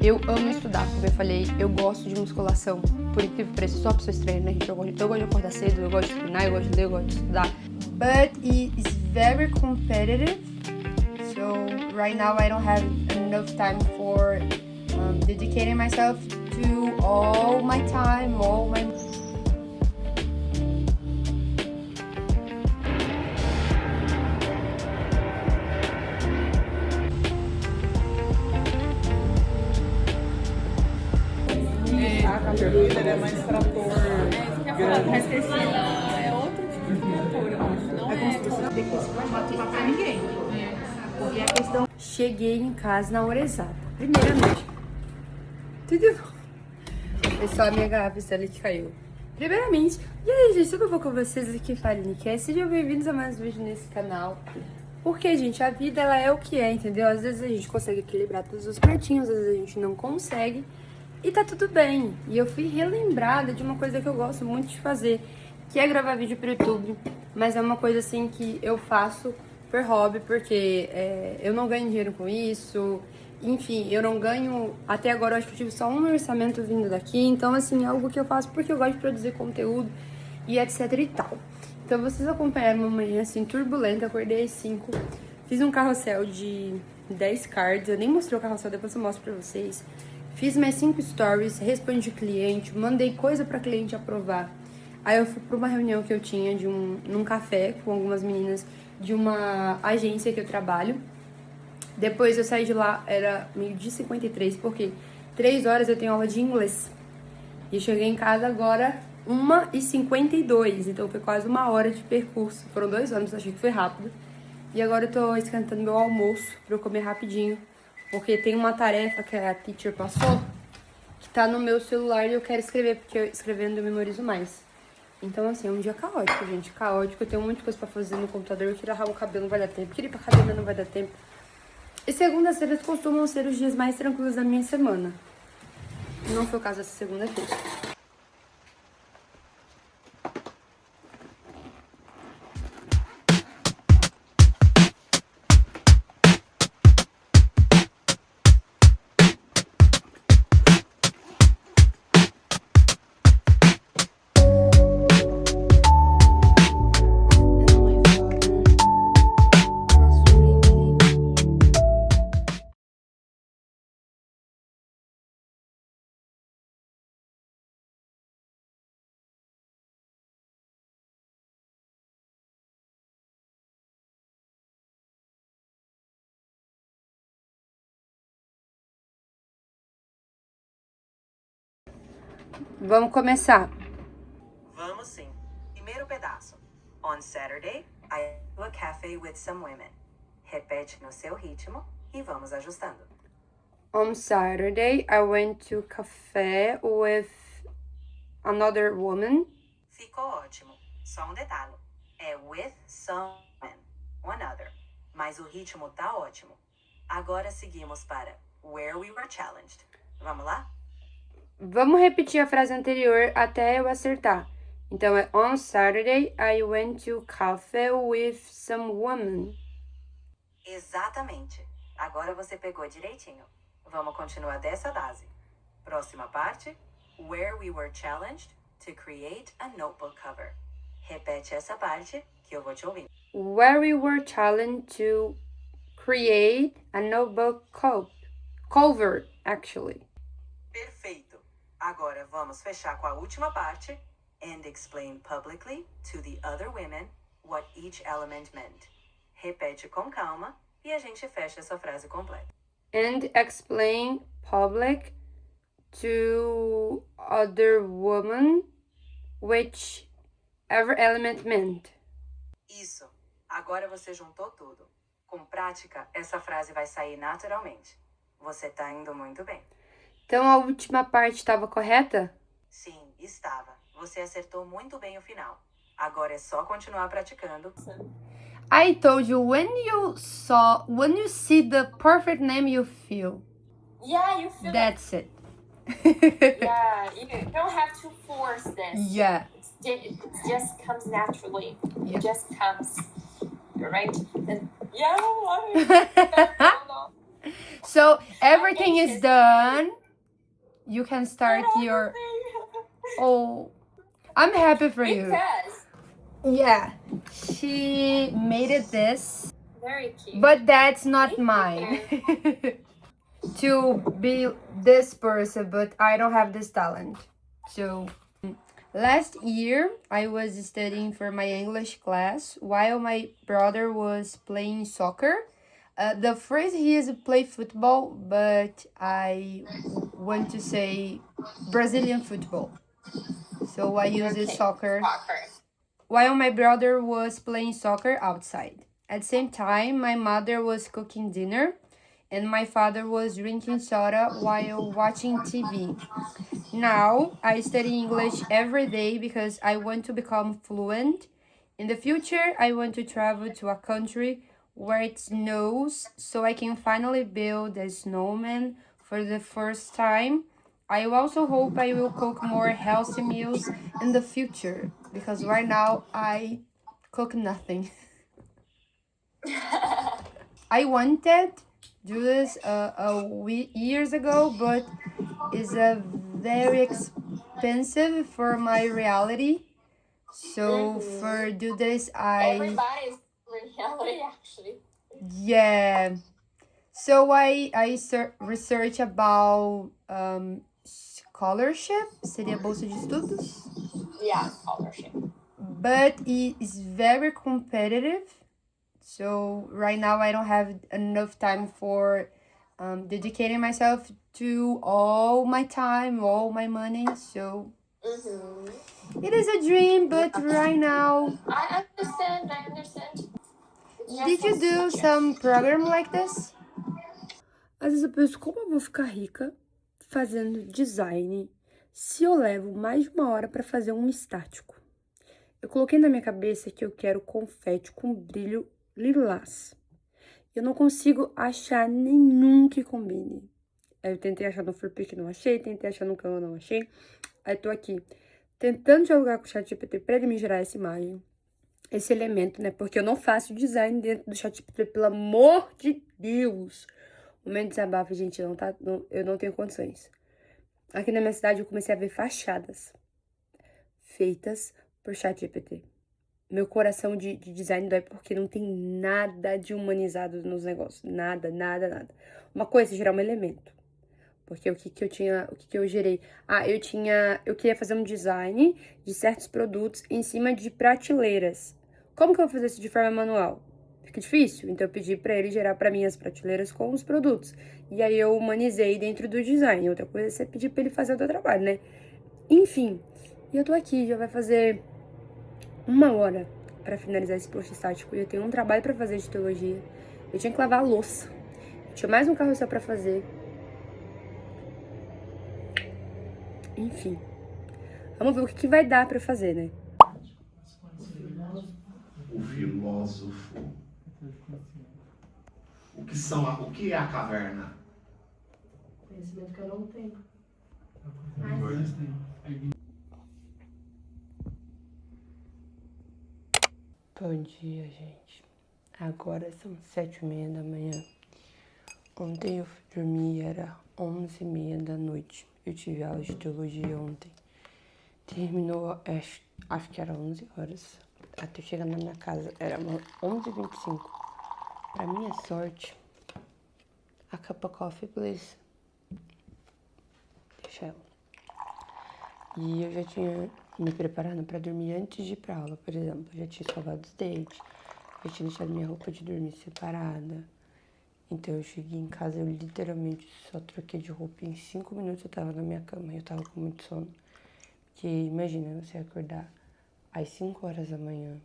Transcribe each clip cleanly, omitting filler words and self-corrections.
Eu amo estudar, como eu falei, eu gosto de musculação. Por incrível que pareça, eu sou uma pessoa estranha, né, gente? Eu gosto de acordar cedo, eu gosto de treinar, eu gosto de ler, eu gosto de estudar. But it's very competitive. So right now I don't have enough time for dedicating myself to all my time, all my... Ele é mais trator. Mas tecida é outro tipo de trator, eu acho. Não é Tem que se pra ninguém. Porque a questão... Cheguei em casa na hora exata. Primeiramente, tudo bom? É só a minha garrafa Stanley que caiu. Primeiramente, e aí, gente, tudo bom com vocês? Aqui é Faline Cast. Sejam bem-vindos a mais um vídeo nesse canal. Porque, gente, a vida, ela é o que é, entendeu? Às vezes a gente consegue equilibrar todos os pratinhos, às vezes a gente não consegue. E tá tudo bem. E eu fui relembrada de uma coisa que eu gosto muito de fazer, que é gravar vídeo pro YouTube. Mas é uma coisa, assim, que eu faço por hobby, porque eu não ganho dinheiro com isso. Enfim, eu não ganho... Até agora eu acho que eu tive só um orçamento vindo daqui. Então, assim, é algo que eu faço porque eu gosto de produzir conteúdo e etc e tal. Então, vocês acompanharam uma manhã, assim, turbulenta. Acordei às 5. Fiz um carrossel de 10 cards. Eu nem mostrei o carrossel, depois eu mostro pra vocês. Fiz mais 5 stories, respondi cliente, mandei coisa pra cliente aprovar. Aí eu fui pra uma reunião que eu tinha num café com algumas meninas de uma agência que eu trabalho. Depois eu saí de lá, era 12h53, porque 3 horas eu tenho aula de inglês. E eu cheguei em casa agora 1h52, então foi quase 1 hora de percurso. Foram 2 ônibus, achei que foi rápido. E agora eu tô esquentando meu almoço pra eu comer rapidinho. Porque tem uma tarefa que a teacher passou, que tá no meu celular e eu quero escrever, porque escrevendo eu memorizo mais. Então, assim, é um dia caótico, gente. Caótico, eu tenho muita coisa pra fazer no computador. Eu queria arrumar o cabelo, não vai dar tempo. Queria ir pra academia, não vai dar tempo. E segundas-feiras costumam ser os dias mais tranquilos da minha semana. Não foi o caso dessa segunda-feira. Vamos começar. Vamos sim. Primeiro pedaço. On Saturday, I went to a cafe with some women. Repete no seu ritmo e vamos ajustando. On Saturday, I went to café with another woman. Ficou ótimo. Só um detalhe. É with some women. One other. Mas o ritmo tá ótimo. Agora seguimos para where we were challenged. Vamos lá? Vamos repetir a frase anterior até eu acertar. Então, é on Saturday, I went to cafe with some woman. Exatamente. Agora você pegou direitinho. Vamos continuar dessa base. Próxima parte. Where we were challenged to create a notebook cover. Repete essa parte que eu vou te ouvir. Where we were challenged to create a notebook cover, actually. Perfeito. Agora vamos fechar com a última parte. And explain publicly to the other women what each element meant. Repete com calma e a gente fecha essa frase completa. And explain public to other women whichever element meant. Isso. Agora você juntou tudo. Com prática, essa frase vai sair naturalmente. Você tá indo muito bem. Então a última parte estava correta? Sim, estava. Você acertou muito bem o final. Agora é só continuar praticando. I told you, when you see the perfect name, you feel. Yeah, you feel That's it. Yeah, you don't have to force this. Yeah. It just comes naturally. Yeah. It just comes, right? And yeah, I don't know. So everything is done. you can start your... Oh, I'm happy for you. Because Yeah, she made it this, very cute. but that's not mine. To be this person, but I don't have this talent. So last year I was studying for my English class while my brother was playing soccer. The phrase he is play football, but I want to say Brazilian football. So I use this soccer while my brother was playing soccer outside. At the same time, my mother was cooking dinner and my father was drinking soda while watching TV. Now, I study English every day because I want to become fluent. In the future, I want to travel to a country where it snows so I can finally build a snowman for the first time. I also hope I will cook more healthy meals in the future because right now I cook nothing. I wanted do this years ago, but it's a very expensive for my reality. So for do this, Everybody's reality, actually. yeah. So I research about scholarship, seria bolsa de estudos, Yeah, scholarship. but it is very competitive. So right now I don't have enough time for dedicating myself to all my time, all my money. So it is a dream, but right now, I understand. It's did just you not do such a- some program like this? Às vezes eu penso, como eu vou ficar rica fazendo design se eu levo mais de 1 hora para fazer um estático? Eu coloquei na minha cabeça que eu quero confete com brilho lilás. Eu não consigo achar nenhum que combine. Aí eu tentei achar no Flickr, não achei. Tentei achar no Canva, não achei. Aí tô aqui tentando dialogar com o ChatGPT pra ele me gerar essa imagem, esse elemento, né? Porque eu não faço design dentro do ChatGPT, pelo amor de Deus. O meu desabafo, gente, eu não tenho condições. Aqui na minha cidade eu comecei a ver fachadas feitas por ChatGPT. Meu coração de design dói porque não tem nada de humanizado nos negócios. Nada, nada, nada. Uma coisa é gerar um elemento. Porque o que eu gerei? Eu queria fazer um design de certos produtos em cima de prateleiras. Como que eu vou fazer isso de forma manual? Fica difícil. Então eu pedi pra ele gerar pra mim as prateleiras com os produtos. E aí eu humanizei dentro do design. Outra coisa é você pedir pra ele fazer o teu trabalho, né? Enfim. E eu tô aqui, já vai fazer 1 hora pra finalizar esse post estático. E eu tenho um trabalho pra fazer de teologia. Eu tinha que lavar a louça. Tinha mais um carrossel pra fazer. Enfim. Vamos ver o que vai dar pra fazer, né? O filósofo. O que é a caverna? Conhecimento que eu não tenho. Bom dia, gente. Agora são 7h30 da manhã. Ontem eu fui dormir, era 11h30 da noite. Eu tive aula de teologia ontem. Terminou, acho que era 11 horas. Até chegar na minha casa, era 11h25. Pra minha sorte, a cup of coffee, please. Deixa ela. E eu já tinha me preparado pra dormir antes de ir pra aula, por exemplo. Eu já tinha escovado os dentes, já tinha deixado minha roupa de dormir separada. Então eu cheguei em casa, eu literalmente só troquei de roupa. Em 5 minutos eu tava na minha cama e eu tava com muito sono. Porque imagina você acordar às 5 horas da manhã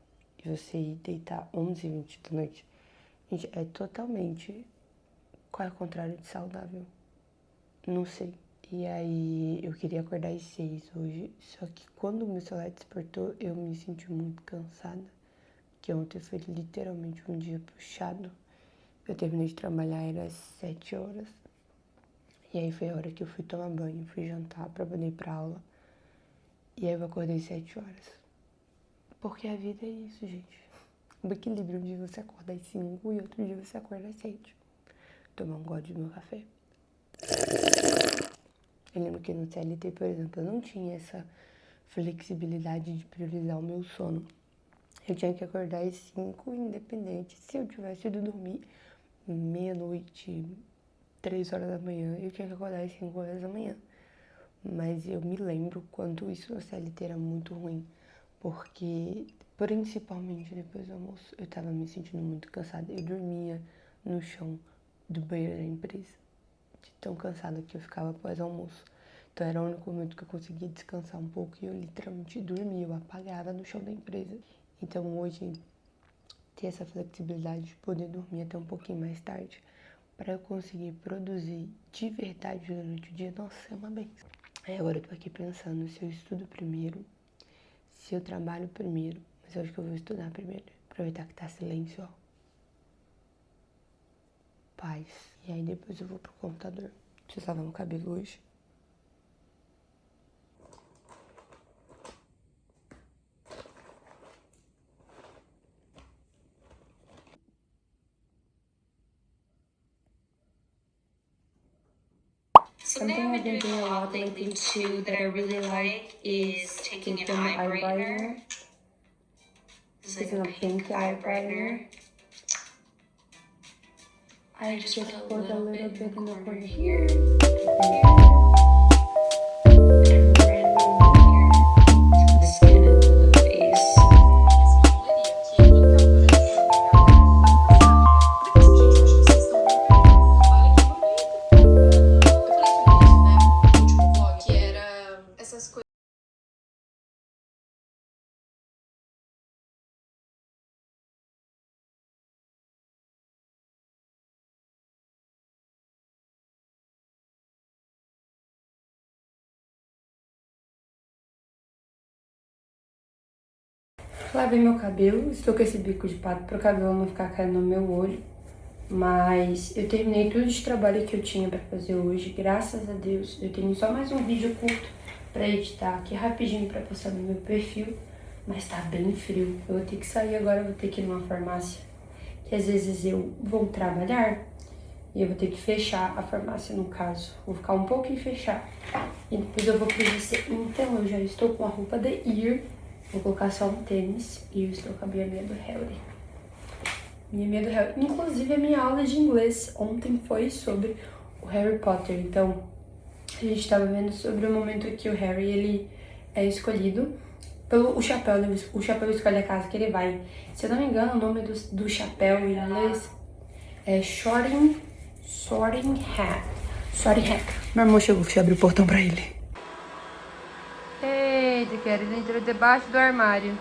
e você ir deitar 11h20 da noite. Gente, é totalmente... Qual é o contrário de saudável? Não sei. E aí eu queria acordar às 6 hoje. Só que quando o meu celular despertou, eu me senti muito cansada. Porque ontem foi literalmente um dia puxado. Eu terminei de trabalhar, era às 7 horas. E aí foi a hora que eu fui tomar banho, fui jantar pra poder ir pra aula. E aí eu acordei às 7 horas. Porque a vida é isso, gente. O equilíbrio, um dia você acorda às 5 e outro dia você acorda às 7. Tomar um gole do meu café. Eu lembro que no CLT, por exemplo, eu não tinha essa flexibilidade de priorizar o meu sono. Eu tinha que acordar às 5, independente. Se eu tivesse ido dormir meia-noite, 3 horas da manhã, eu tinha que acordar às 5 horas da manhã. Mas eu me lembro quanto isso no CLT era muito ruim, porque principalmente depois do almoço eu tava me sentindo muito cansada. Eu dormia no chão do banheiro da empresa, de tão cansada que eu ficava após o almoço. Então era o único momento que eu conseguia descansar um pouco e eu literalmente dormia, eu apagava no chão da empresa. Então hoje, ter essa flexibilidade de poder dormir até um pouquinho mais tarde, para eu conseguir produzir de verdade durante o dia, nossa, é uma benção. Aí agora eu tô aqui pensando se eu estudo primeiro, se eu trabalho primeiro, mas eu acho que eu vou estudar primeiro, aproveitar que tá silêncio, ó. Paz. E aí depois eu vou pro computador. Preciso lavar meu cabelo hoje. Something I've been doing a lot lately too that I really like is taking an eye brightener. This is a pink eye brightener. I just put a little bit in the corner here. And right here to the skin and to the face. Lavei meu cabelo, estou com esse bico de pato pro cabelo não ficar caindo no meu olho. Mas eu terminei tudo de trabalho que eu tinha pra fazer hoje, graças a Deus. Eu tenho só mais um vídeo curto pra editar aqui rapidinho pra postar no meu perfil. Mas tá bem frio, eu vou ter que sair agora, eu vou ter que ir numa farmácia. Que às vezes eu vou trabalhar e eu vou ter que fechar a farmácia no caso. Vou ficar um pouquinho fechar e depois eu vou pro GC. Então eu já estou com a roupa da Ir. Vou colocar só um tênis e eu estou com a minha meia do Harry. Minha meia do Harry. Inclusive, a minha aula de inglês ontem foi sobre o Harry Potter. Então, a gente estava vendo sobre o momento que o Harry, ele é escolhido pelo o chapéu. Né? O chapéu escolhe a casa que ele vai. Se eu não me engano, o nome do chapéu em inglês é Sorting Hat. Sorting Hat. Meu irmão chegou, deixa eu abrir o portão pra ele. Eita, que ele entrou debaixo do armário.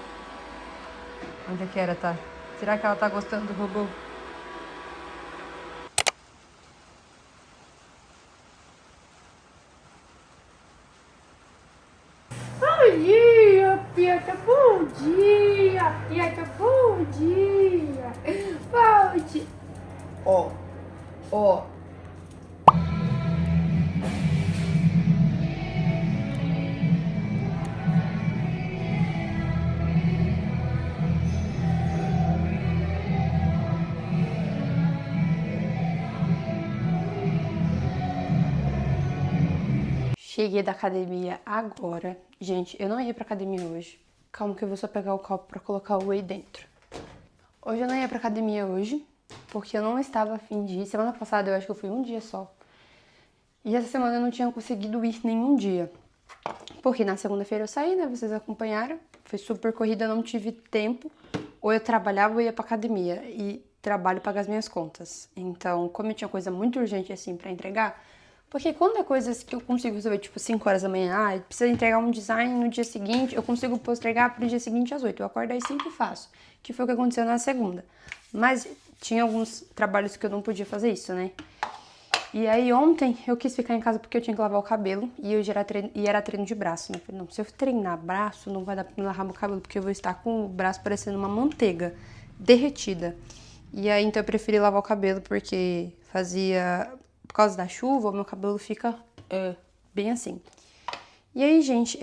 Onde a Kera tá? Será que ela tá gostando do robô? Bom dia, Pieta. Bom dia, Pieta. Bom dia. Bom dia. Ó. Cheguei da academia agora. Gente, eu não ia pra academia hoje. Calma que eu vou só pegar o copo pra colocar o whey dentro. Hoje eu não ia pra academia hoje, porque eu não estava a fim de ir. Semana passada eu acho que eu fui um dia só. E essa semana eu não tinha conseguido ir nenhum dia. Porque na segunda-feira eu saí, né? Vocês acompanharam. Foi super corrida, eu não tive tempo. Ou eu trabalhava ou ia pra academia. E trabalho paga as minhas contas. Então, como eu tinha coisa muito urgente assim pra entregar... Porque quando é coisas que eu consigo resolver, tipo, 5 horas da manhã, precisa entregar um design no dia seguinte, eu consigo postergar pro dia seguinte às 8. Eu acordo às 5 e faço, que foi o que aconteceu na segunda. Mas tinha alguns trabalhos que eu não podia fazer isso, né? E aí ontem eu quis ficar em casa porque eu tinha que lavar o cabelo e era treino de braço, né? Eu falei, não, se eu treinar braço, não vai dar pra me lavar meu cabelo, porque eu vou estar com o braço parecendo uma manteiga derretida. E aí então eu preferi lavar o cabelo porque por causa da chuva, o meu cabelo fica bem assim. E aí, gente,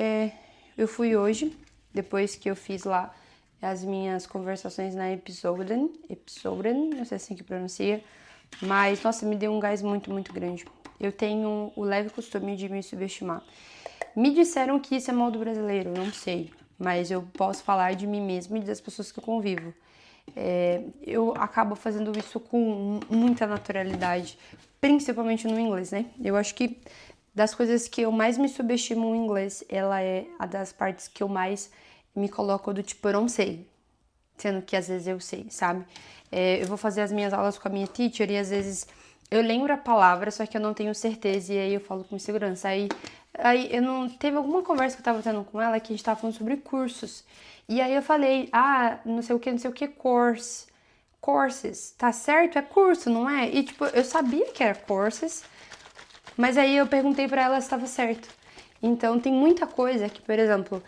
eu fui hoje, depois que eu fiz lá as minhas conversações na Episoden, não sei se é assim que pronuncia, mas, nossa, me deu um gás muito, muito grande. eu tenho o leve costume de me subestimar. Me disseram que isso é mal do brasileiro, eu não sei, mas eu posso falar de mim mesma e das pessoas que eu convivo. Eu acabo fazendo isso com muita naturalidade, principalmente no inglês, né? Eu acho que das coisas que eu mais me subestimo no inglês, ela é a das partes que eu mais me coloco do tipo, eu não sei, sendo que às vezes eu sei, sabe? Eu vou fazer as minhas aulas com a minha teacher e às vezes eu lembro a palavra, só que eu não tenho certeza, e aí eu falo com segurança. Aí eu não... Teve alguma conversa que eu tava tendo com ela que a gente tava falando sobre cursos. E aí eu falei, não sei o que, courses, tá certo? É curso, não é? E tipo, eu sabia que era courses, mas aí eu perguntei pra ela se estava certo. Então tem muita coisa que, por exemplo,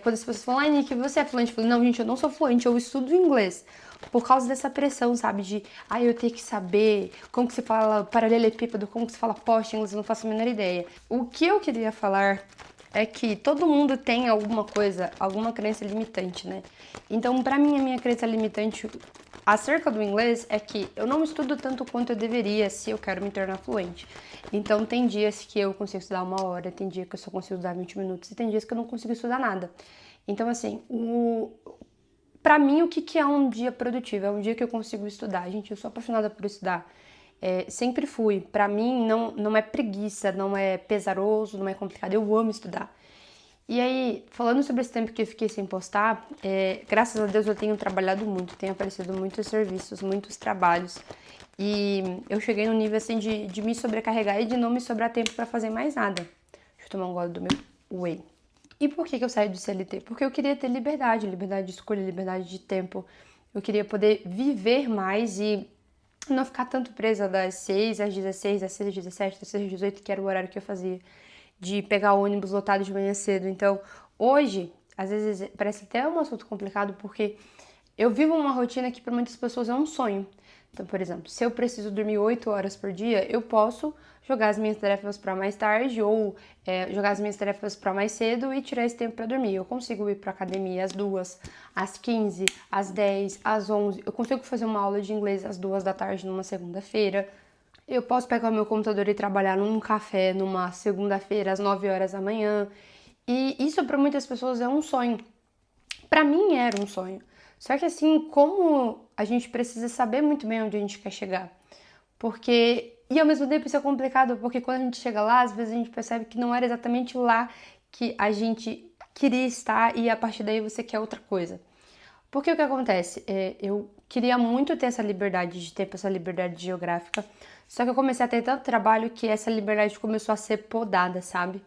quando as pessoas falam, Nick, você é fluente? Eu falei, não, gente, eu não sou fluente, eu estudo inglês. Por causa dessa pressão, sabe? De, eu tenho que saber como que se fala paralelepípedo, como que se fala poste em inglês, eu não faço a menor ideia. O que eu queria falar é que todo mundo tem alguma coisa, alguma crença limitante, né? Então, pra mim, a minha crença limitante acerca do inglês é que eu não estudo tanto quanto eu deveria se eu quero me tornar fluente. Então, tem dias que eu consigo estudar 1 hora, tem dia que eu só consigo estudar 20 minutos e tem dias que eu não consigo estudar nada. Então, assim, pra mim, o que é um dia produtivo? É um dia que eu consigo estudar. Gente, eu sou apaixonada por estudar. Sempre fui. Pra mim, não é preguiça, não é pesaroso, não é complicado. Eu amo estudar. E aí, falando sobre esse tempo que eu fiquei sem postar, graças a Deus eu tenho trabalhado muito, tenho aparecido muitos serviços, muitos trabalhos. E eu cheguei num nível assim de me sobrecarregar e de não me sobrar tempo pra fazer mais nada. Deixa eu tomar um gole do meu whey. E por que eu saí do CLT? Porque eu queria ter liberdade de escolha, liberdade de tempo. Eu queria poder viver mais e não ficar tanto presa das 6 às 16, das 6 às 17, das 6 às 18, que era o horário que eu fazia, de pegar o ônibus lotado de manhã cedo. Então, hoje, às vezes parece até um assunto complicado, porque eu vivo uma rotina que para muitas pessoas é um sonho. Então, por exemplo, se eu preciso dormir 8 horas por dia, eu posso jogar as minhas tarefas para mais tarde ou jogar as minhas tarefas para mais cedo e tirar esse tempo para dormir. Eu consigo ir para academia às 2, às 15, às 10, às 11. Eu consigo fazer uma aula de inglês às 2 da tarde numa segunda-feira. Eu posso pegar o meu computador e trabalhar num café numa segunda-feira às 9 horas da manhã. E isso para muitas pessoas é um sonho. Para mim era um sonho. Só que assim, como a gente precisa saber muito bem onde a gente quer chegar. E ao mesmo tempo isso é complicado, porque quando a gente chega lá, às vezes a gente percebe que não era exatamente lá que a gente queria estar e a partir daí você quer outra coisa. Porque o que acontece? Eu queria muito ter essa liberdade de tempo, essa liberdade geográfica, só que eu comecei a ter tanto trabalho que essa liberdade começou a ser podada, sabe?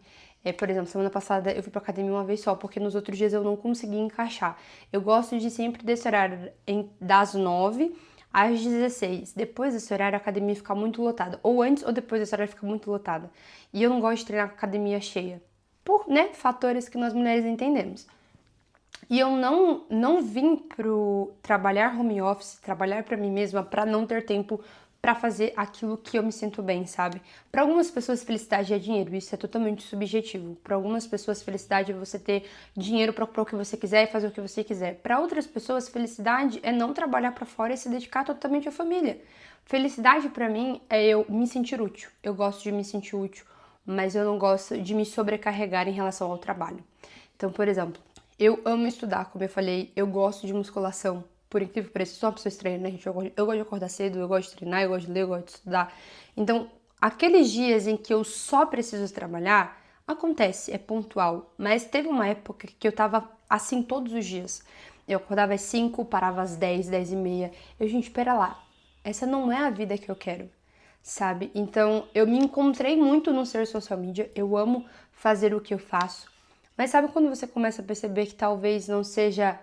Por exemplo, semana passada eu fui pra academia uma vez só, porque nos outros dias eu não consegui encaixar. Eu gosto de sempre desse horário das 9 às 16. Depois desse horário a academia fica muito lotada. Ou antes ou depois desse horário fica muito lotada. E eu não gosto de treinar com a academia cheia. Por, fatores que nós mulheres entendemos. E eu não vim pro trabalhar home office, trabalhar pra mim mesma, pra não ter tempo pra fazer aquilo que eu me sinto bem, sabe? Pra algumas pessoas felicidade é dinheiro, isso é totalmente subjetivo. Pra algumas pessoas felicidade é você ter dinheiro pra comprar o que você quiser e fazer o que você quiser. Pra outras pessoas felicidade é não trabalhar pra fora e se dedicar totalmente à família. Felicidade pra mim é eu me sentir útil. Eu gosto de me sentir útil, mas eu não gosto de me sobrecarregar em relação ao trabalho. Então, por exemplo, eu amo estudar, como eu falei, eu gosto de musculação. Por incrível que pareça, eu sou uma pessoa estranha, né, gente? Eu gosto de acordar cedo, eu gosto de treinar, eu gosto de ler, eu gosto de estudar. Então, aqueles dias em que eu só preciso trabalhar, acontece, é pontual. Mas teve uma época que eu tava assim todos os dias. Eu acordava às 5, parava às 10, 10 e meia. Gente, pera lá, essa não é a vida que eu quero, sabe? Então, eu me encontrei muito no ser social media, eu amo fazer o que eu faço. Mas sabe quando você começa a perceber que talvez não seja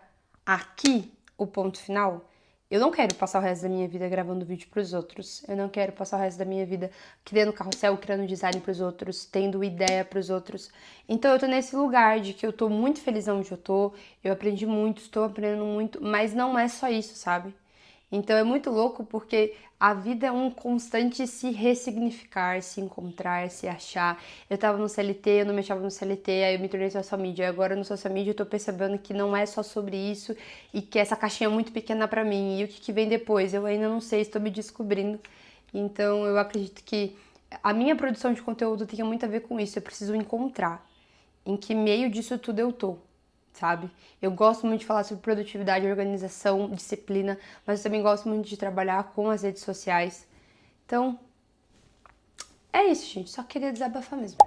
aqui o ponto final? Eu não quero passar o resto da minha vida gravando vídeo pros outros. Eu não quero passar o resto da minha vida criando carrossel, criando design pros outros, tendo ideia pros outros. Então eu tô nesse lugar de que eu tô muito feliz onde eu tô, eu aprendi muito, estou aprendendo muito, mas não é só isso, sabe? Então é muito louco porque a vida é um constante se ressignificar, se encontrar, se achar. Eu tava no CLT, eu não me achava no CLT, aí eu me tornei social media. Agora no social media eu tô percebendo que não é só sobre isso e que essa caixinha é muito pequena pra mim. E o que vem depois? Eu ainda não sei, estou me descobrindo. Então eu acredito que a minha produção de conteúdo tem muito a ver com isso. Eu preciso encontrar em que meio disso tudo eu tô, sabe? Eu gosto muito de falar sobre produtividade, organização, disciplina, mas eu também gosto muito de trabalhar com as redes sociais. Então, é isso, gente. Só queria desabafar mesmo.